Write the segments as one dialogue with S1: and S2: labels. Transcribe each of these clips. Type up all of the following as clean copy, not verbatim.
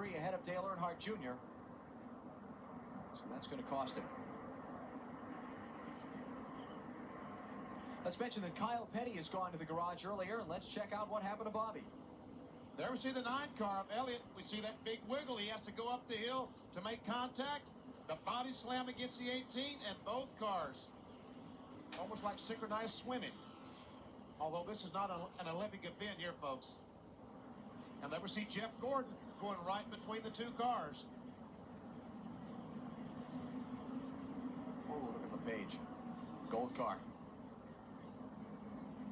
S1: 1.3 ahead of Dale Earnhardt Jr. So that's going to cost him. Let's mention that Kyle Petty has gone to the garage earlier, and let's check out what happened to Bobby.
S2: There we see the 9 car of Elliott. We see that big wiggle. He has to go up the hill to make contact. The body slam against the 18, and both cars almost like synchronized swimming. Although this is not an Olympic event here, folks. And there we see Jeff Gordon going right between the 2 cars.
S1: Oh, look at the page. Gold car.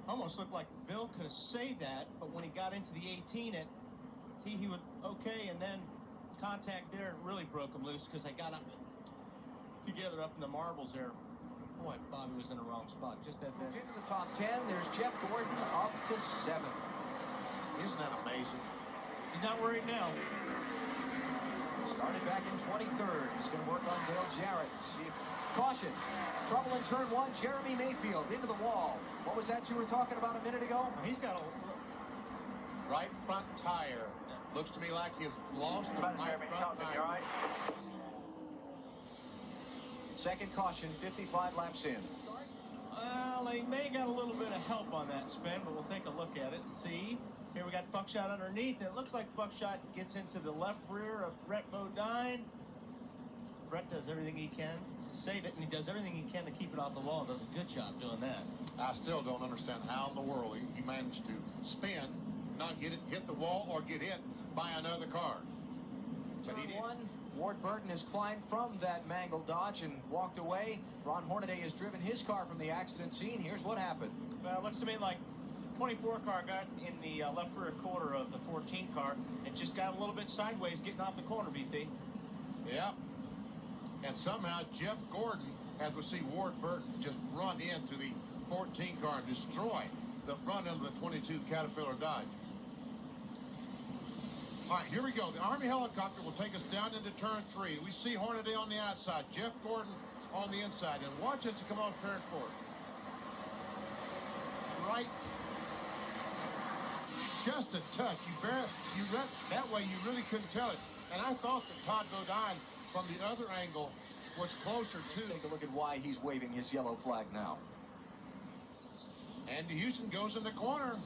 S3: Almost looked like Bill could have saved that, but when he got into the 18, he would okay, and then contact there really broke him loose because they got up together up in the marbles there. Boy, Bobby was in the wrong spot. Just at that.
S1: Into the top 10, there's Jeff Gordon up to 7th.
S2: Isn't that amazing?
S3: He's not worried now.
S1: Started back in 23rd. He's going to work on Dale Jarrett. See if... Caution. Trouble in turn 1. Jeremy Mayfield into the wall. What was that you were talking about a minute ago?
S3: He's got a
S2: right front tire. Looks to me like he's lost the right front tire.
S4: Right.
S1: Second caution, 55 laps in.
S3: Well, they may got a little bit of help on that spin, but we'll take a look at it and see. Here we got Buckshot underneath. It looks like Buckshot gets into the left rear of Brett Bodine. Brett does everything he can to save it, and he does everything he can to keep it off the wall. Does a good job doing that.
S2: I still don't understand how in the world he managed to spin, not get it, hit the wall, or get hit by another car.
S1: Turn 1, Ward Burton has climbed from that mangled Dodge and walked away. Ron Hornaday has driven his car from the accident scene. Here's what happened.
S3: Well, it looks to me like 24 car got in the left rear quarter of the 14 car and just got a little bit sideways getting off the corner, BP.
S2: Yeah. And somehow Jeff Gordon, as we see Ward Burton just run into the 14 car and destroy the front end of the 22 Caterpillar Dodge. All right, here we go. The Army helicopter will take us down into turn 3. We see Hornaday on the outside, Jeff Gordon on the inside. And watch us to come off turn 4. Right. Just a touch. That way you really couldn't tell it. And I thought that Todd Bodine from the other angle was closer to.
S1: Let's take a look at why he's waving his yellow flag now.
S2: Andy Houston goes in the corner.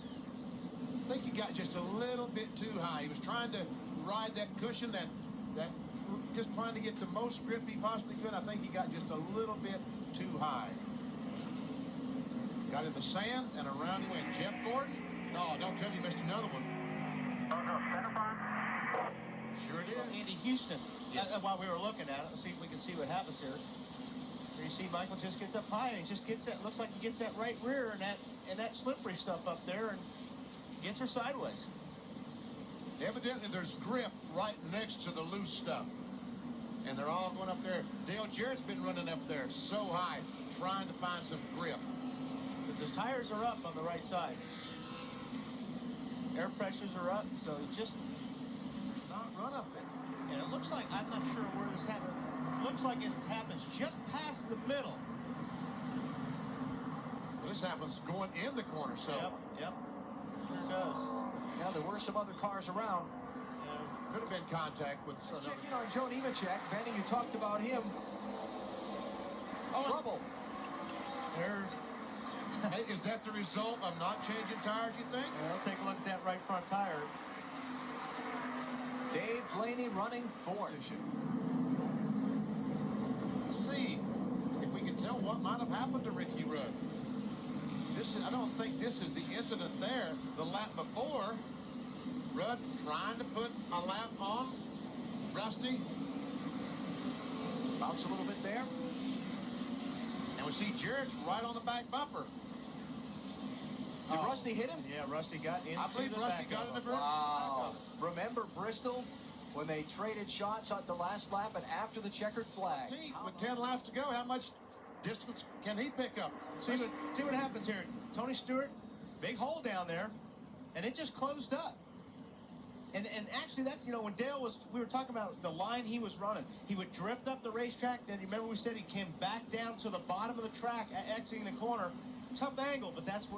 S2: I think he got just a little bit too high. He was trying to ride that cushion, that just trying to get the most grip he possibly could. I think he got just a little bit too high. Got in the sand and around he went. Jeff Gordon? No, don't tell me you missed another one. Sure it is.
S3: Andy Houston.
S2: Yeah.
S3: While we were looking at it, let's see if we can see what happens here. Here you see Michael just gets up high and he just gets that. Looks like he gets that right rear and that slippery stuff up there and gets her sideways.
S2: Evidently, there's grip right next to the loose stuff. And they're all going up there. Dale Jarrett's been running up there so high, trying to find some grip.
S3: Because his tires are up on the right side. Air pressures are up, so he just
S2: Not run up there.
S3: And it looks like, I'm not sure where this happened. It looks like it happens just past the middle.
S2: Well, this happens going in the corner, so.
S3: Yep. Sure does.
S1: Now, there were some other cars around.
S2: Could have been contact with
S1: Let's check in on Joe Nemechek. Benny, you talked about him. Trouble.
S2: Hey, is that the result of not changing tires, you think?
S3: Well, take a look at that right front tire.
S1: Dave Blaney running 4th.
S2: Let's see if we can tell what might have happened to Ricky Rudd. I don't think this is the incident there. The lap before, Rudd trying to put a lap on Rusty.
S1: Bounce a little bit there.
S2: And we see Jarrett's right on the back bumper.
S1: Did Rusty hit him?
S3: Yeah, Rusty got into
S2: I believe Rusty got in the back.
S1: Wow. Remember Bristol when they traded shots at the last lap and after the checkered flag?
S2: With 10 laps to go, how much distance can he pick up?
S3: See what happens here. Tony Stewart, big hole down there, and it just closed up. And actually, that's, when Dale we were talking about the line he was running. He would drift up the racetrack. Then remember we said he came back down to the bottom of the track, exiting the corner. Tough angle, but that's where.